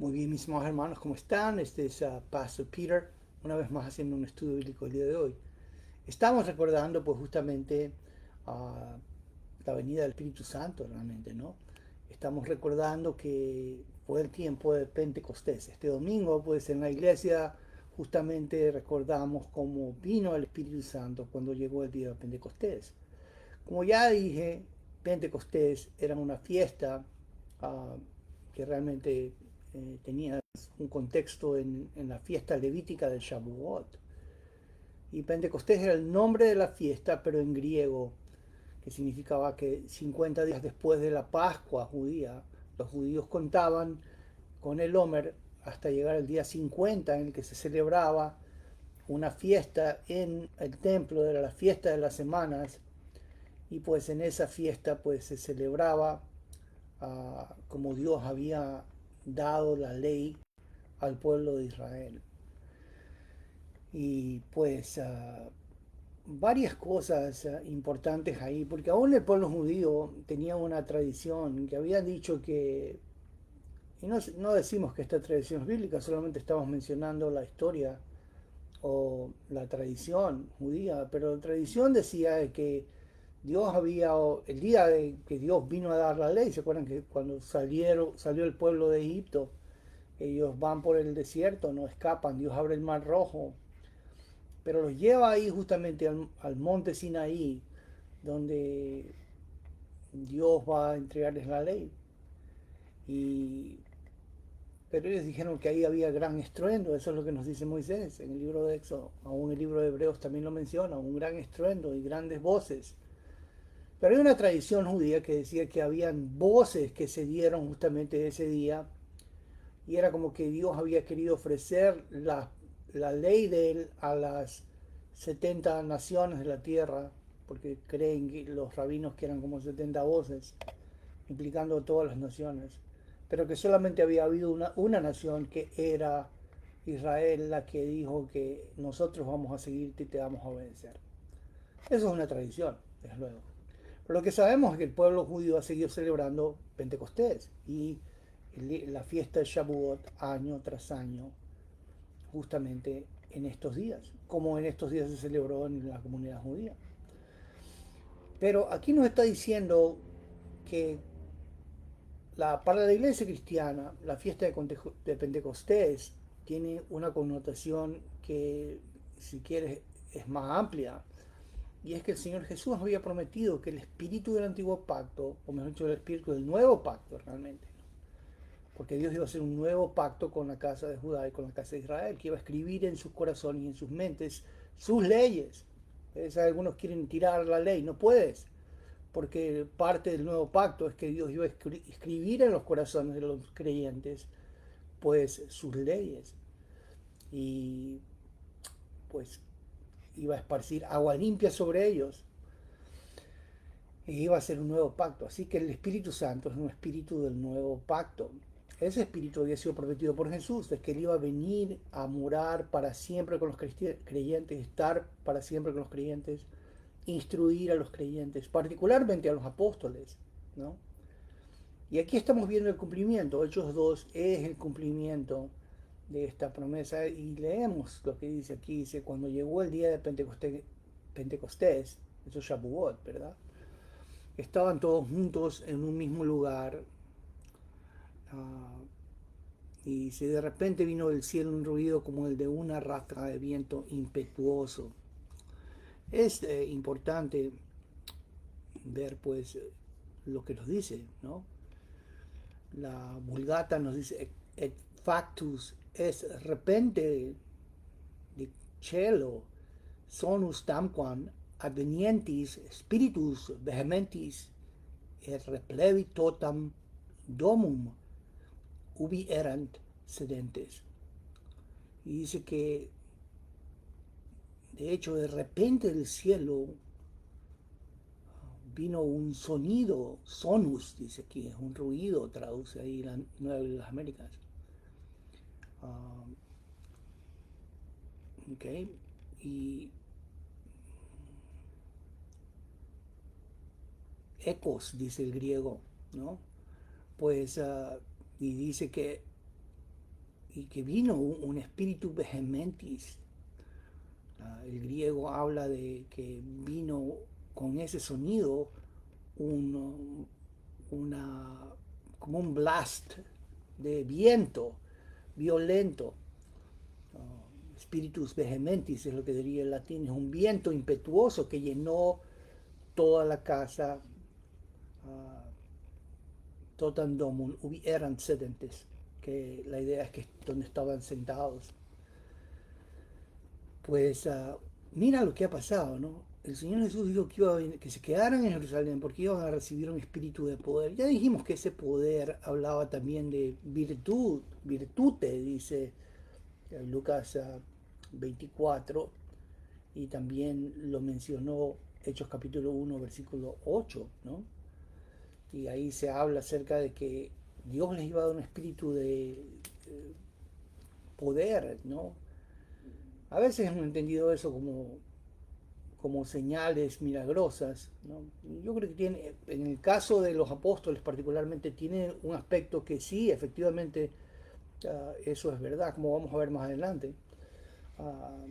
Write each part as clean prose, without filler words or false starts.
Muy bien, mis amados hermanos, ¿cómo están? Este es Pastor Peter, una vez más haciendo un estudio bíblico el día de hoy. Estamos recordando pues justamente ah, la venida del Espíritu Santo realmente, ¿no? Estamos recordando que fue el tiempo de Pentecostés. Este domingo pues en la iglesia justamente recordamos cómo vino el Espíritu Santo cuando llegó el día de Pentecostés. Como ya dije, Pentecostés era una fiesta ah, que realmente tenía un contexto en la fiesta levítica del Shavuot. Y Pentecostés era el nombre de la fiesta, pero en griego, que significaba que 50 días después de la Pascua judía, los judíos contaban con el Homer hasta llegar al día 50 en el que se celebraba una fiesta en el templo, era la fiesta de las semanas, y pues en esa fiesta pues se celebraba como Dios había dado la ley al pueblo de Israel. Y pues varias cosas importantes ahí, porque aún el pueblo judío tenía una tradición que había dicho que, y no decimos que esta tradición es bíblica, solamente estamos mencionando la historia o la tradición judía, pero la tradición decía que Dios había, el día de que Dios vino a dar la ley, ¿se acuerdan que cuando salió el pueblo de Egipto, ellos van por el desierto, no escapan, Dios abre el mar rojo, pero los lleva ahí justamente al monte Sinaí, donde Dios va a entregarles la ley. Y, pero ellos dijeron que ahí había gran estruendo, eso es lo que nos dice Moisés en el libro de Éxodo, aún el libro de Hebreos también lo menciona, un gran estruendo y grandes voces. Pero hay una tradición judía que decía que habían voces que se dieron justamente ese día y era como que Dios había querido ofrecer la ley de él a las 70 naciones de la tierra, porque creen que los rabinos que eran como 70 voces, implicando todas las naciones, pero que solamente había habido una nación que era Israel la que dijo que nosotros vamos a seguirte y te vamos a obedecer. Eso es una tradición, desde luego. Pero lo que sabemos es que el pueblo judío ha seguido celebrando Pentecostés y la fiesta de Shavuot año tras año, justamente en estos días, como en estos días se celebró en la comunidad judía. Pero aquí nos está diciendo que para la iglesia cristiana, la fiesta de Pentecostés tiene una connotación que, si quieres, es más amplia. Y es que el Señor Jesús había prometido que el espíritu del antiguo pacto, o mejor dicho, el espíritu del nuevo pacto realmente, porque Dios iba a hacer un nuevo pacto con la casa de Judá y con la casa de Israel, que iba a escribir en sus corazones y en sus mentes sus leyes. Algunos quieren tirar la ley, no puedes, porque parte del nuevo pacto es que Dios iba a escribir en los corazones de los creyentes pues sus leyes y pues iba a esparcir agua limpia sobre ellos y iba a ser un nuevo pacto. Así que el Espíritu Santo es un espíritu del nuevo pacto. Ese espíritu había sido prometido por Jesús, de que él iba a venir a morar para siempre con los creyentes, estar para siempre con los creyentes, instruir a los creyentes, particularmente a los apóstoles, ¿no? Y aquí estamos viendo el cumplimiento. Hechos 2 es el cumplimiento de esta promesa y leemos lo que dice aquí. Dice, cuando llegó el día de Pentecostés, eso es Shavuot, ¿verdad? Estaban todos juntos en un mismo lugar y si de repente vino del cielo un ruido como el de una ráfaga de viento impetuoso. Es importante ver pues lo que nos dice, ¿no? La Vulgata nos dice et factus es repente de cielo sonus tamquam advenientis spiritus vehementis et replevit totam domum ubi erant sedentes. Y dice que de hecho de repente del cielo vino un sonido, sonus, dice aquí, es un ruido, traduce ahí la Nueva de las Américas. Uh, okay. Y ecos, dice el griego, ¿no? Pues, y dice que y que vino un espíritu vehementis. El griego habla de que vino con ese sonido un, una, como un blast de viento violento. Spiritus vehementis es lo que diría el latín, es un viento impetuoso que llenó toda la casa. Totan domum ubi eran sedentes, que la idea es que donde estaban sentados. Pues mira lo que ha pasado, ¿no? El Señor Jesús dijo que se quedaran en Jerusalén porque iban a recibir un espíritu de poder. Ya dijimos que ese poder hablaba también de virtud, virtute, dice Lucas 24, y también lo mencionó Hechos capítulo 1, versículo 8, ¿no? Y ahí se habla acerca de que Dios les iba a dar un espíritu de poder, ¿no? A veces hemos entendido eso como señales milagrosas, ¿no? Yo creo que tiene, en el caso de los apóstoles particularmente, tiene un aspecto que sí, efectivamente, eso es verdad, como vamos a ver más adelante. Uh,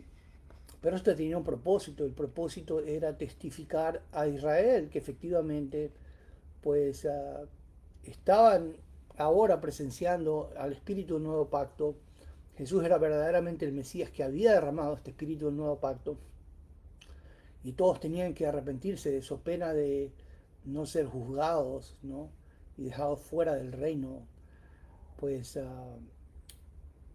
pero esto tenía un propósito, el propósito era testificar a Israel que efectivamente pues estaban ahora presenciando al Espíritu del Nuevo Pacto. Jesús era verdaderamente el Mesías que había derramado este Espíritu del Nuevo Pacto y todos tenían que arrepentirse de eso, pena de no ser juzgados, ¿no? Y dejados fuera del reino. Pues,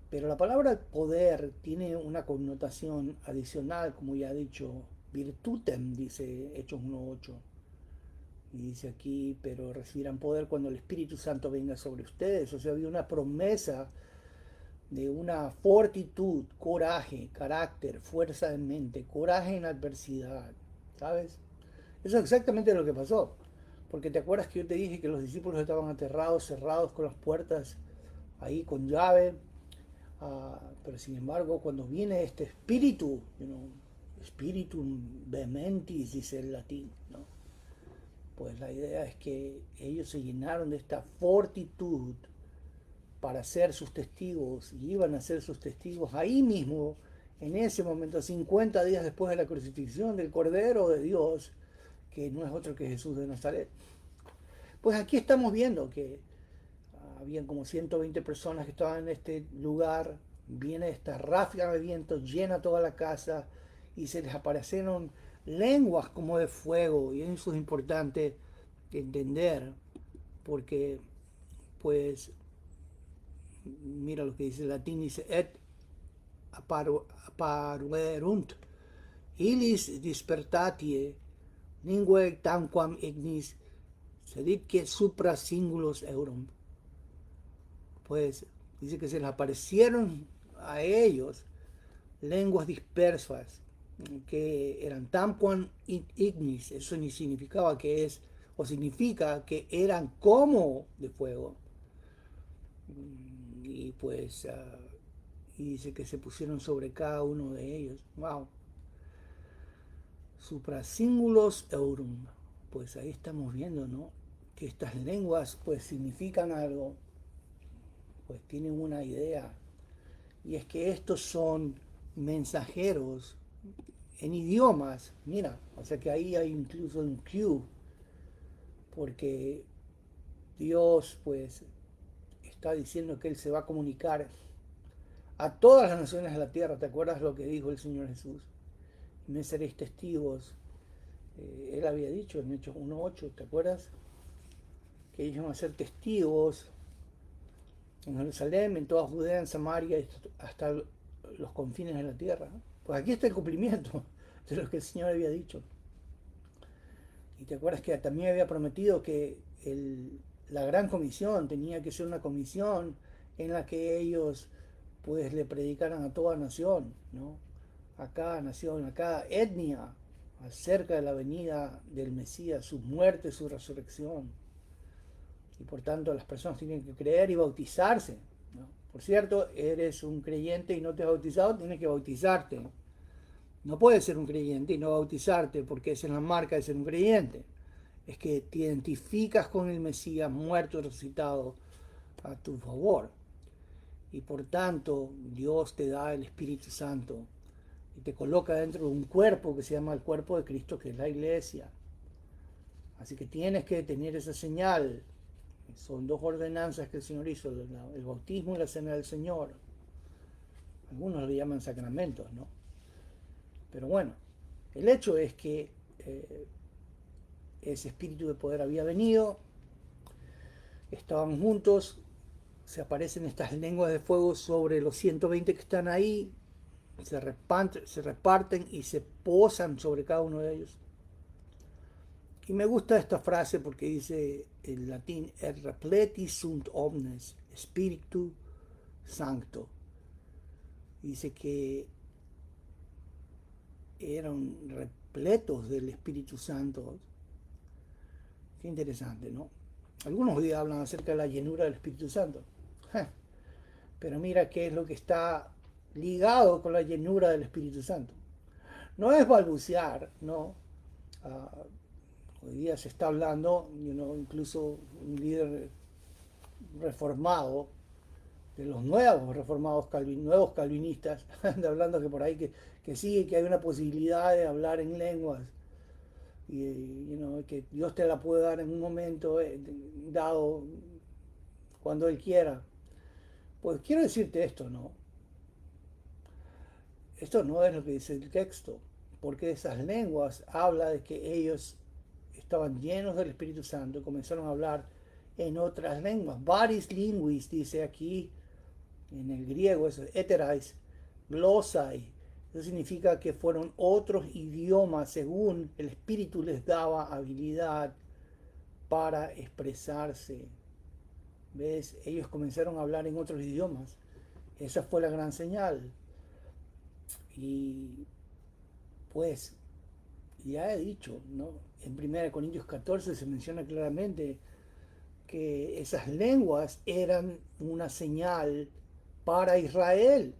pero la palabra poder tiene una connotación adicional, como ya he dicho, virtutem, dice Hechos 1.8. Y dice aquí, pero recibirán poder cuando el Espíritu Santo venga sobre ustedes. O sea, había una promesa de una fortitud, coraje, carácter, fuerza de mente, coraje en adversidad, ¿sabes? Eso es exactamente lo que pasó. Porque te acuerdas que yo te dije que los discípulos estaban aterrados, cerrados con las puertas ahí con llave. Pero sin embargo, cuando viene este espíritu, spiritum vehementis, dice el latín, ¿no? Pues la idea es que ellos se llenaron de esta fortitud para ser sus testigos y iban a ser sus testigos ahí mismo, en ese momento, 50 días después de la crucifixión del Cordero de Dios, que no es otro que Jesús de Nazaret. Pues aquí estamos viendo que habían como 120 personas que estaban en este lugar, viene esta ráfaga de viento, llena toda la casa y se les aparecieron lenguas como de fuego, y eso es importante entender porque pues mira lo que dice el latín, dice et apparuerunt illis dispertatie linguae tanquam ignis sedit que supra singulos eurum. Pues dice que se les aparecieron a ellos lenguas dispersas que eran tanquam ignis, eso ni significaba que es, o significa que eran como de fuego. Y pues y dice que se pusieron sobre cada uno de ellos. Wow. Suprasingulos eurum. Pues ahí estamos viendo, ¿no? Que estas lenguas pues significan algo, pues tienen una idea. Y es que estos son mensajeros en idiomas. Mira, o sea que ahí hay incluso un Q, porque Dios pues está diciendo que Él se va a comunicar a todas las naciones de la tierra. ¿Te acuerdas lo que dijo el Señor Jesús? Me seréis testigos. Él había dicho en Hechos 1.8, ¿te acuerdas? Que ellos van a ser testigos en Jerusalén, en toda Judea, en Samaria, hasta los confines de la tierra. Pues aquí está el cumplimiento de lo que el Señor había dicho. Y te acuerdas que también había prometido que la gran comisión tenía que ser una comisión en la que ellos pues le predicaran a toda nación, ¿no? A cada nación, a cada etnia, acerca de la venida del Mesías, su muerte, su resurrección. Y por tanto las personas tienen que creer y bautizarse, ¿no? Por cierto, eres un creyente y no te has bautizado, tienes que bautizarte. No puedes ser un creyente y no bautizarte, porque esa es la marca de ser un creyente. Es que te identificas con el Mesías muerto y resucitado a tu favor. y por tanto Dios te da el Espíritu Santo y te coloca dentro de un cuerpo que se llama el cuerpo de Cristo, que es la iglesia. Así que tienes que tener esa señal. Son dos ordenanzas que el Señor hizo, el bautismo y la cena del Señor. Algunos le llaman sacramentos, ¿no? Pero bueno, el hecho es que ese espíritu de poder había venido, estaban juntos, se aparecen estas lenguas de fuego sobre los 120 que están ahí, se reparten y se posan sobre cada uno de ellos. Y me gusta esta frase porque dice en latín, et repleti sunt omnes, spiritu sancto. Dice que eran repletos del Espíritu Santo. Qué interesante, ¿no? Algunos hoy hablan acerca de la llenura del Espíritu Santo. Pero mira qué es lo que está ligado con la llenura del Espíritu Santo. No es balbucear, ¿no? Hoy día se está hablando, incluso un líder reformado, de los nuevos reformados nuevos calvinistas, anda hablando que por ahí que sí, que hay una posibilidad de hablar en lenguas y que Dios te la puede dar en un momento dado cuando Él quiera. Pues quiero decirte esto, ¿no? Esto no es lo que dice el texto, porque esas lenguas habla de que ellos estaban llenos del Espíritu Santo y comenzaron a hablar en otras lenguas. Varis linguis, dice aquí en el griego, eso es heterais, glossai. Eso significa que fueron otros idiomas según el Espíritu les daba habilidad para expresarse. ¿Ves? Ellos comenzaron a hablar en otros idiomas. Esa fue la gran señal. Y pues ya he dicho, ¿no? En 1 Corintios 14 se menciona claramente que esas lenguas eran una señal para Israel.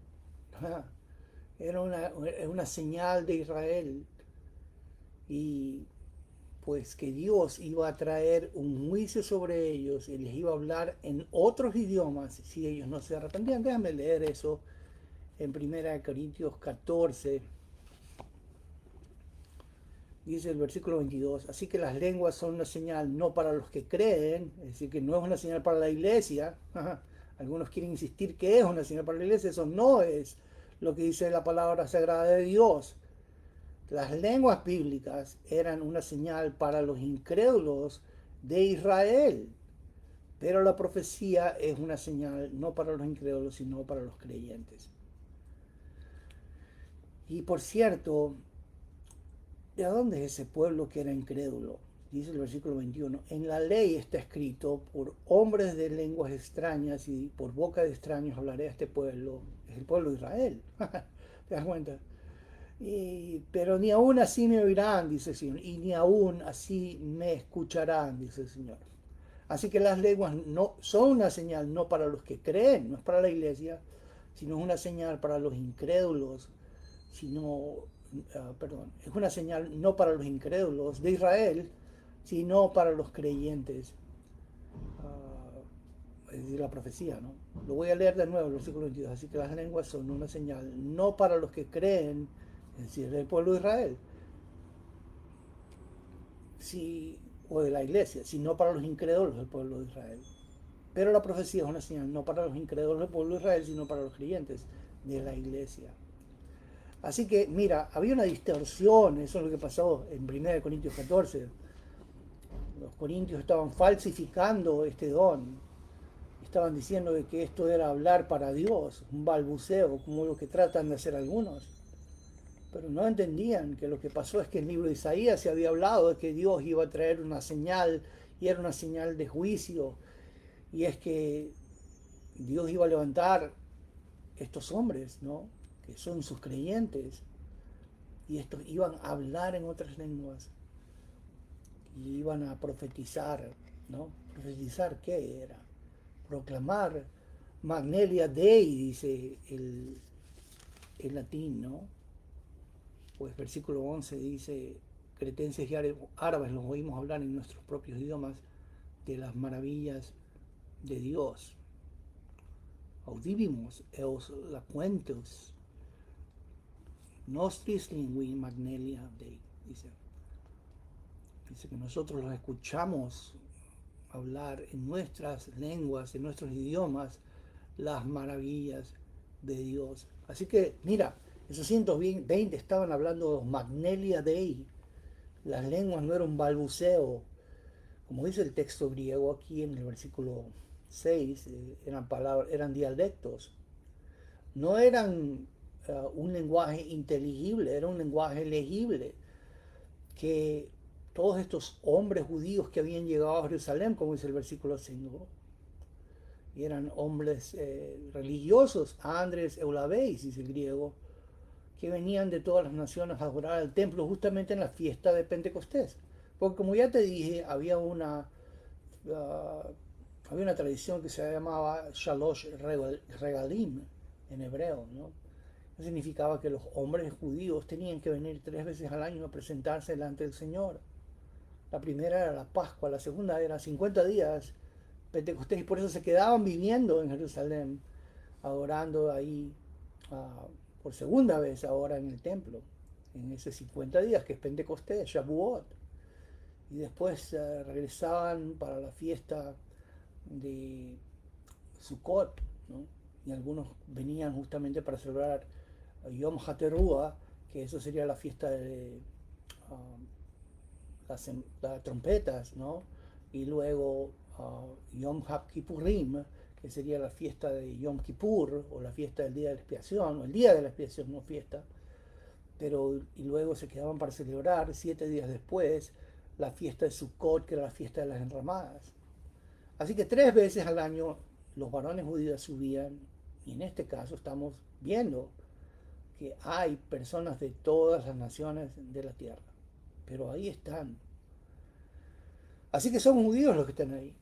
Era una señal de Israel. Y pues que Dios iba a traer un juicio sobre ellos y les iba a hablar en otros idiomas si ellos no se arrepentían. Déjame leer eso en 1 Corintios 14. Dice el versículo 22, así que las lenguas son una señal no para los que creen, es decir, que no es una señal para la iglesia. Algunos quieren insistir que es una señal para la iglesia, eso no es lo que dice la palabra sagrada de Dios. Las lenguas bíblicas eran una señal para los incrédulos de Israel, pero la profecía es una señal no para los incrédulos, sino para los creyentes. Y por cierto, ¿de dónde es ese pueblo que era incrédulo? Dice el versículo 21, en la ley está escrito, por hombres de lenguas extrañas y por boca de extraños hablaré a este pueblo. Es el pueblo de Israel. ¿Te das cuenta? Pero ni aún así me oirán, dice el Señor, y ni aún así me escucharán, dice el Señor. Así que las lenguas no son una señal no para los que creen, no es para la iglesia, sino es una señal para los incrédulos, sino, perdón, es una señal no para los incrédulos de Israel, sino para los creyentes. Es decir, la profecía, ¿no? Lo voy a leer de nuevo, el versículo 22. Así que las lenguas son una señal no para los que creen, es decir, del pueblo de Israel, si, o de la iglesia, sino para los incrédulos del pueblo de Israel. Pero la profecía es una señal no para los incrédulos del pueblo de Israel, sino para los creyentes de la iglesia. Así que, mira, había una distorsión, eso es lo que pasó en 1 Corintios 14. Los corintios estaban falsificando este don, estaban diciendo de que esto era hablar para Dios, un balbuceo, como lo que tratan de hacer algunos. Pero no entendían que lo que pasó es que en el libro de Isaías se había hablado de que Dios iba a traer una señal, y era una señal de juicio, y es que Dios iba a levantar estos hombres, ¿no? Que son sus creyentes, y estos iban a hablar en otras lenguas, y iban a profetizar, ¿no? ¿Profetizar qué era? Proclamar Magnelia Dei, dice el latín, ¿no? Pues versículo 11 dice, cretenses y árabes los oímos hablar en nuestros propios idiomas de las maravillas de Dios. audibimos eos laquentus nostris lingui magnelia Dei. Dice que nosotros los escuchamos hablar en nuestras lenguas, en nuestros idiomas, las maravillas de Dios. Así que, mira, esos 120 estaban hablando Magnelia Dei. Las lenguas no eran un balbuceo. Como dice el texto griego aquí en el versículo 6, eran dialectos. No eran un lenguaje inteligible, era un lenguaje legible que todos estos hombres judíos que habían llegado a Jerusalén, como dice el versículo 5, y eran hombres religiosos, Andrés Eulabeis, dice el griego, que venían de todas las naciones a adorar al templo justamente en la fiesta de Pentecostés. Porque como ya te dije, había una tradición que se llamaba Shalosh Regalim en hebreo, ¿no? Eso significaba que los hombres judíos tenían que venir 3 veces al año a presentarse delante del Señor. La primera era la Pascua, la segunda era 50 días Pentecostés, y por eso se quedaban viviendo en Jerusalén, adorando ahí por segunda vez ahora en el templo, en esos 50 días que es Pentecostés, Shavuot. Y después regresaban para la fiesta de Sukkot, ¿no? Y algunos venían justamente para celebrar Yom HaTeruah, que eso sería la fiesta de las trompetas, ¿no? Y luego Yom HaKippurim, que sería la fiesta de Yom Kippur, o la fiesta del día de la expiación, o el día de la expiación, no fiesta. Y luego se quedaban para celebrar 7 días después la fiesta de Sukkot, que era la fiesta de las enramadas. Así que 3 veces al año los varones judíos subían, y en este caso estamos viendo que hay personas de todas las naciones de la tierra, pero ahí están. Así que son judíos los que están ahí,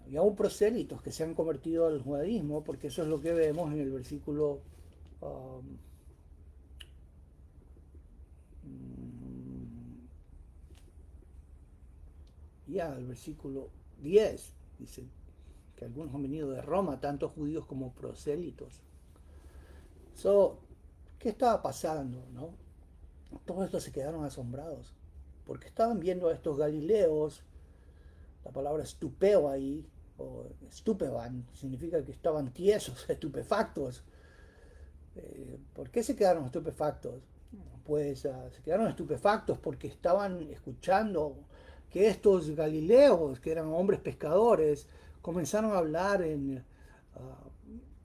y aún prosélitos que se han convertido al judaísmo, porque eso es lo que vemos en el versículo el versículo 10, dice que algunos han venido de Roma, tanto judíos como prosélitos. ¿Qué estaba pasando, no? Todos estos se quedaron asombrados, porque estaban viendo a estos galileos. La palabra estupeo ahí, o estupeban, significa que estaban tiesos, estupefactos. ¿Por qué se quedaron estupefactos? Pues se quedaron estupefactos porque estaban escuchando que estos galileos, que eran hombres pescadores, comenzaron a hablar en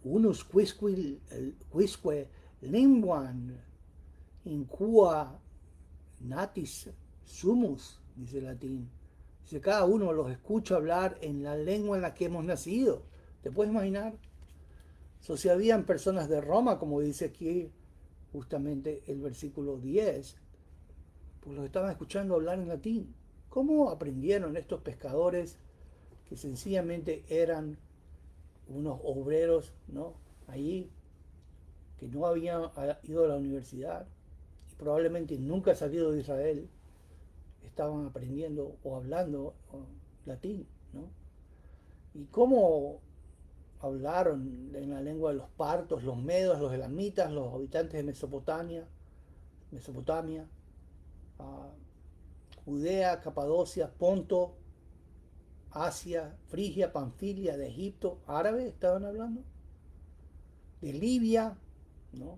unus quisque linguan in qua natis sumus, dice el latín. Dice, cada uno los escucha hablar en la lengua en la que hemos nacido. ¿Te puedes imaginar? Si habían personas de Roma, como dice aquí justamente el versículo 10, pues los estaban escuchando hablar en latín. ¿Cómo aprendieron estos pescadores que sencillamente eran unos obreros, ¿no? Allí, que no habían ido a la universidad y probablemente nunca salido de Israel, estaban aprendiendo o hablando latín, ¿no? ¿Y cómo hablaron en la lengua de los partos, los medos, los elamitas, los habitantes de Mesopotamia, Judea, Capadocia, Ponto, Asia, Frigia, Panfilia, de Egipto? Árabes estaban hablando, de Libia, ¿no?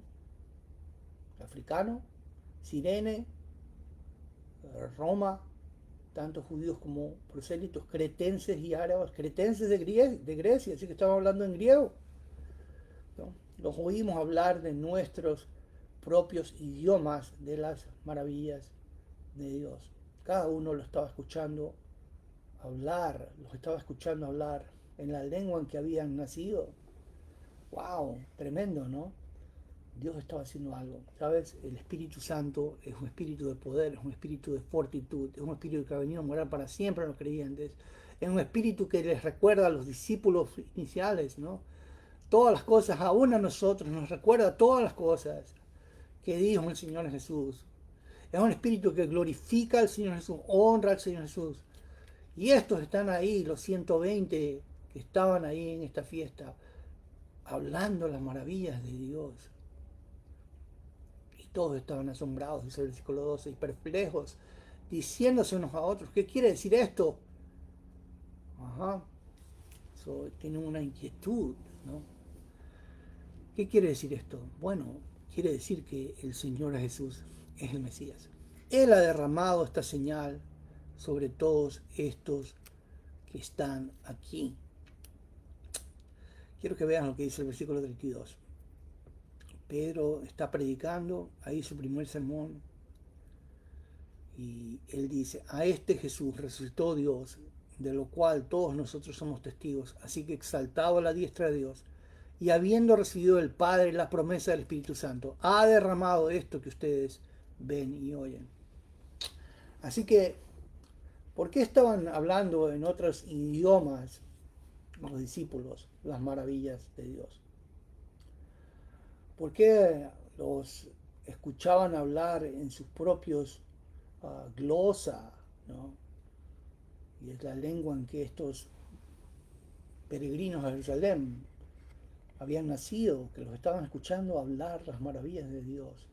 Africano, Cirene, Roma, tanto judíos como prosélitos, cretenses y árabes, cretenses de Grecia, así que estaban hablando en griego, ¿no? Los oímos hablar de nuestros propios idiomas, de las maravillas de Dios. Cada uno lo estaba escuchando hablar, los estaba escuchando hablar en la lengua en que habían nacido. ¡Wow! Tremendo, ¿no? Dios estaba haciendo algo, ¿sabes? El Espíritu Santo es un espíritu de poder, es un espíritu de fortitud, es un espíritu que ha venido a morar para siempre en los creyentes, es un espíritu que les recuerda a los discípulos iniciales, ¿no? Todas las cosas, aún a nosotros, nos recuerda todas las cosas que dijo el Señor Jesús. Es un espíritu que glorifica al Señor Jesús, honra al Señor Jesús. Y estos están ahí, los 120 que estaban ahí en esta fiesta, hablando las maravillas de Dios. Y todos estaban asombrados, dice el versículo 12, y perplejos, diciéndose unos a otros, ¿qué quiere decir esto? Ajá, tienen una inquietud, ¿no? ¿Qué quiere decir esto? Bueno, quiere decir que el Señor Jesús es el Mesías. Él ha derramado esta señal sobre todos estos que están aquí. Quiero que vean lo que dice el versículo 32. Pedro está predicando ahí su primer sermón y él dice, a este Jesús resucitó Dios, de lo cual todos nosotros somos testigos. Así que exaltado a la diestra de Dios y habiendo recibido del Padre la promesa del Espíritu Santo, ha derramado esto que ustedes ven y oyen. Así que, ¿por qué estaban hablando en otros idiomas los discípulos las maravillas de Dios? ¿Por qué los escuchaban hablar en sus propios glosa, ¿no? Y es la lengua en que estos peregrinos a Jerusalén habían nacido, que los estaban escuchando hablar las maravillas de Dios?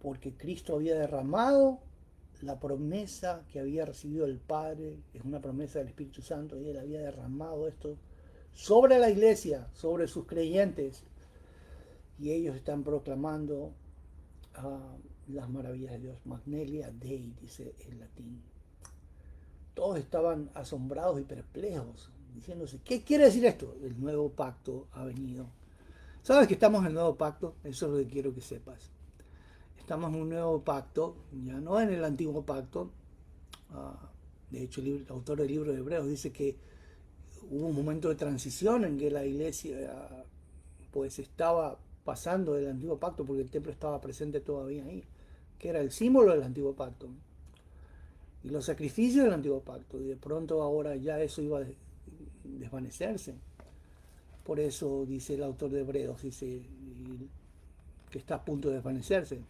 Porque Cristo había derramado la promesa que había recibido el Padre, es una promesa del Espíritu Santo, y Él había derramado esto sobre la iglesia, sobre sus creyentes, y ellos están proclamando las maravillas de Dios. Magnelia Dei, dice en latín. Todos estaban asombrados y perplejos, diciéndose, ¿qué quiere decir esto? El nuevo pacto ha venido. ¿Sabes que estamos en el nuevo pacto? Eso es lo que quiero que sepas. Estamos en un nuevo pacto, ya no en el antiguo pacto. De hecho, el autor del libro de Hebreos dice que hubo un momento de transición en que la iglesia pues estaba pasando del antiguo pacto porque el templo estaba presente todavía ahí, que era el símbolo del antiguo pacto y los sacrificios del antiguo pacto, y de pronto ahora ya eso iba a desvanecerse. Por eso dice el autor de Hebreos, dice que está a punto de desvanecerse,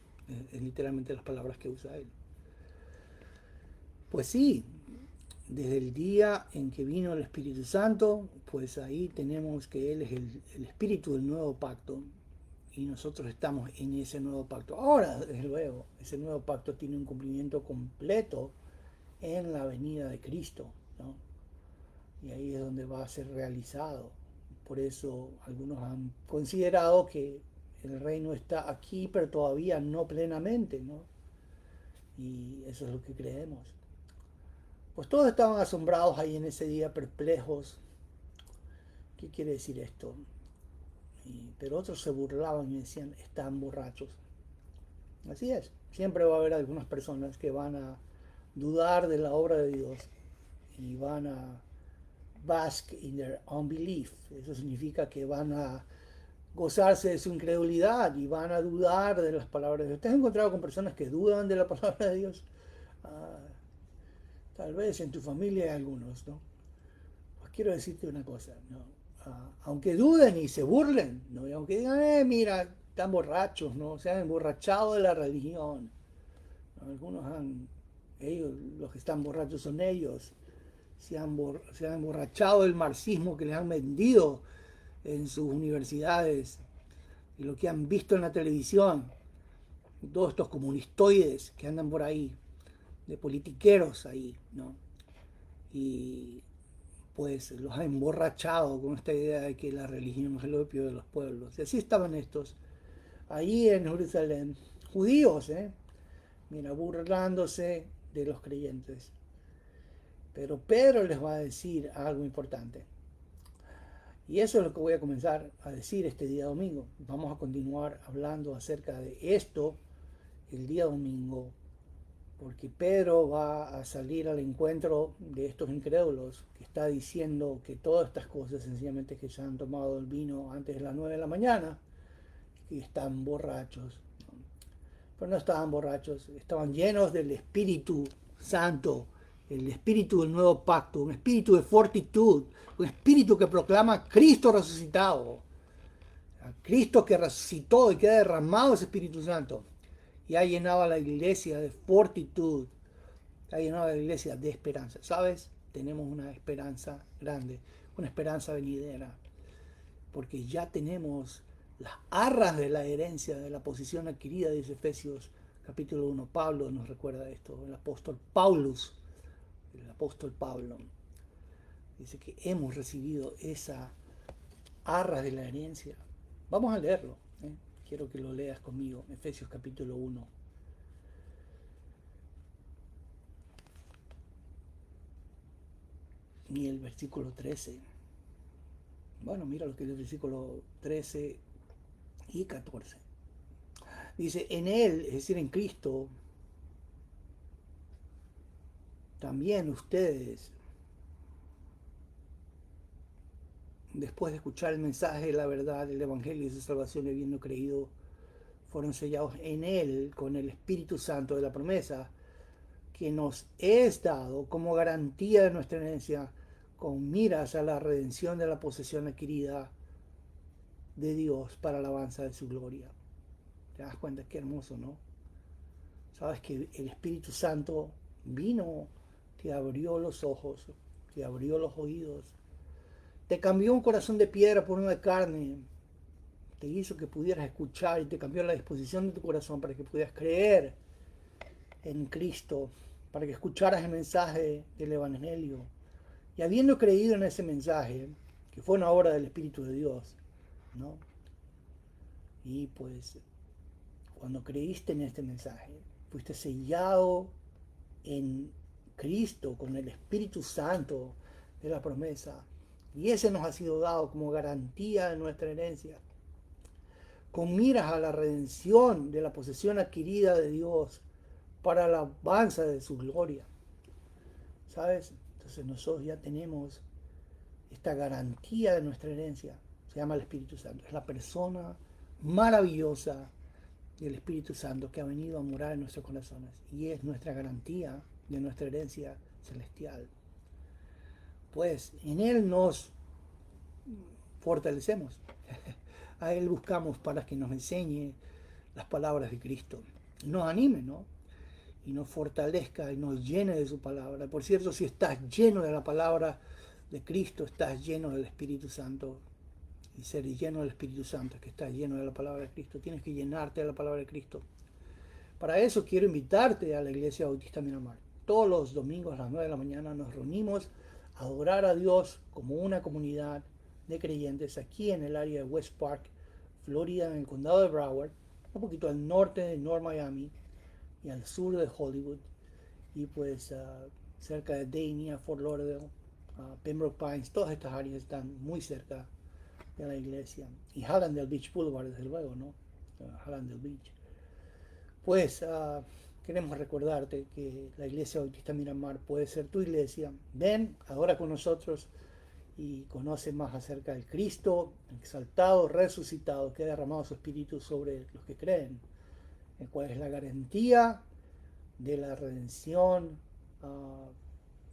es literalmente las palabras que usa él. Pues sí, desde el día en que vino el Espíritu Santo, pues ahí tenemos que Él es el Espíritu del nuevo pacto y nosotros estamos en ese nuevo pacto. Ahora, desde luego, ese nuevo pacto tiene un cumplimiento completo en la venida de Cristo, ¿no? Y ahí es donde va a ser realizado. Por eso algunos han considerado que el reino está aquí, pero todavía no plenamente, ¿no? Y eso es lo que creemos. Pues todos estaban asombrados ahí en ese día, perplejos. ¿Qué quiere decir esto? Pero otros se burlaban y decían, están borrachos. Así es. Siempre va a haber algunas personas que van a dudar de la obra de Dios y van a bask in their unbelief. Eso significa que van a gozarse de su incredulidad y van a dudar de las palabras de Dios. ¿Te has encontrado con personas que dudan de la palabra de Dios? Ah, tal vez en tu familia hay algunos, ¿no? Pues quiero decirte una cosa, ¿no? Aunque duden y se burlen, ¿no? Y aunque digan, mira, están borrachos, ¿no? Se han emborrachado de la religión, ¿no? Ellos, los que están borrachos son ellos, se han emborrachado del marxismo que les han vendido en sus universidades y lo que han visto en la televisión, todos estos comunistoides que andan por ahí, de politiqueros ahí, ¿no? Y pues los ha emborrachado con esta idea de que la religión es el opio de los pueblos. Y así estaban estos, ahí en Jerusalén, judíos, mira, burlándose de los creyentes. Pero Pedro les va a decir algo importante. Y eso es lo que voy a comenzar a decir este día domingo. Vamos a continuar hablando acerca de esto el día domingo, porque Pedro va a salir al encuentro de estos incrédulos que está diciendo que todas estas cosas sencillamente que se han tomado el vino antes de las 9 de la mañana y están borrachos. Pero no estaban borrachos, estaban llenos del Espíritu Santo, el espíritu del nuevo pacto, un espíritu de fortitud, un espíritu que proclama a Cristo resucitado, a Cristo que resucitó y que ha derramado ese Espíritu Santo y ha llenado a la iglesia de fortitud, ha llenado a la iglesia de esperanza. ¿Sabes? Tenemos una esperanza grande, una esperanza venidera. porque ya tenemos las arras de la herencia, de la posición adquirida, dice Efesios capítulo 1. Pablo nos recuerda esto, el apóstol Pablo, dice que hemos recibido esa arras de la herencia. Vamos a leerlo, ¿eh? Quiero que lo leas conmigo, Efesios capítulo 1. Y el versículo 13. Bueno, mira lo que es el versículo 13 y 14. Dice, en Él, es decir, en Cristo, también ustedes, después de escuchar el mensaje de la verdad, el Evangelio de su salvación y habiendo creído, fueron sellados en Él con el Espíritu Santo de la promesa, que nos es dado como garantía de nuestra herencia, con miras a la redención de la posesión adquirida de Dios para la alabanza de su gloria. ¿Te das cuenta? Qué hermoso, ¿no? Sabes que el Espíritu Santo vino, te abrió los ojos, te abrió los oídos, te cambió un corazón de piedra por uno de carne, te hizo que pudieras escuchar y te cambió la disposición de tu corazón para que pudieras creer en Cristo, para que escucharas el mensaje del Evangelio. Y habiendo creído en ese mensaje, que fue una obra del Espíritu de Dios, ¿no? Y pues cuando creíste en este mensaje, fuiste sellado en Cristo con el Espíritu Santo de la promesa. Y ese nos ha sido dado como garantía de nuestra herencia, con miras a la redención de la posesión adquirida de Dios para la alabanza de su gloria. ¿Sabes? Entonces nosotros ya tenemos esta garantía de nuestra herencia. Se llama el Espíritu Santo. Es la persona maravillosa del Espíritu Santo que ha venido a morar en nuestros corazones y es nuestra garantía de nuestra herencia celestial. Pues en Él nos fortalecemos. A Él buscamos para que nos enseñe las palabras de Cristo. Nos anime, ¿no? Y nos fortalezca y nos llene de su palabra. Por cierto, si estás lleno de la palabra de Cristo, estás lleno del Espíritu Santo. Y ser lleno del Espíritu Santo es que estás lleno de la palabra de Cristo. Tienes que llenarte de la palabra de Cristo. Para eso quiero invitarte a la Iglesia Bautista Miramar. Todos los domingos a las 9 de la mañana nos reunimos a adorar a Dios como una comunidad de creyentes aquí en el área de West Park, Florida, en el condado de Broward, un poquito al norte de North Miami y al sur de Hollywood, y pues cerca de Dania, Fort Lauderdale, Pembroke Pines. Todas estas áreas están muy cerca de la iglesia. Y Hallandale Beach Boulevard, desde luego, ¿no? Hallandale Beach. Pues queremos recordarte que la Iglesia Bautista Miramar puede ser tu iglesia. Ven, adora con nosotros y conoce más acerca del Cristo exaltado, resucitado, que ha derramado su espíritu sobre los que creen, el cual es la garantía de la redención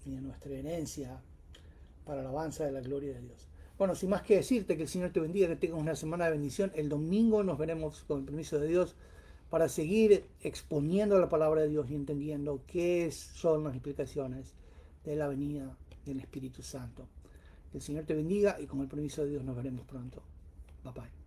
y de nuestra herencia para la alabanza de la gloria de Dios. Bueno, sin más que decirte, que el Señor te bendiga, que tengas una semana de bendición. El domingo nos veremos con el permiso de Dios para seguir exponiendo la palabra de Dios y entendiendo qué son las implicaciones de la venida del Espíritu Santo. Que el Señor te bendiga y con el permiso de Dios nos veremos pronto. Bye bye.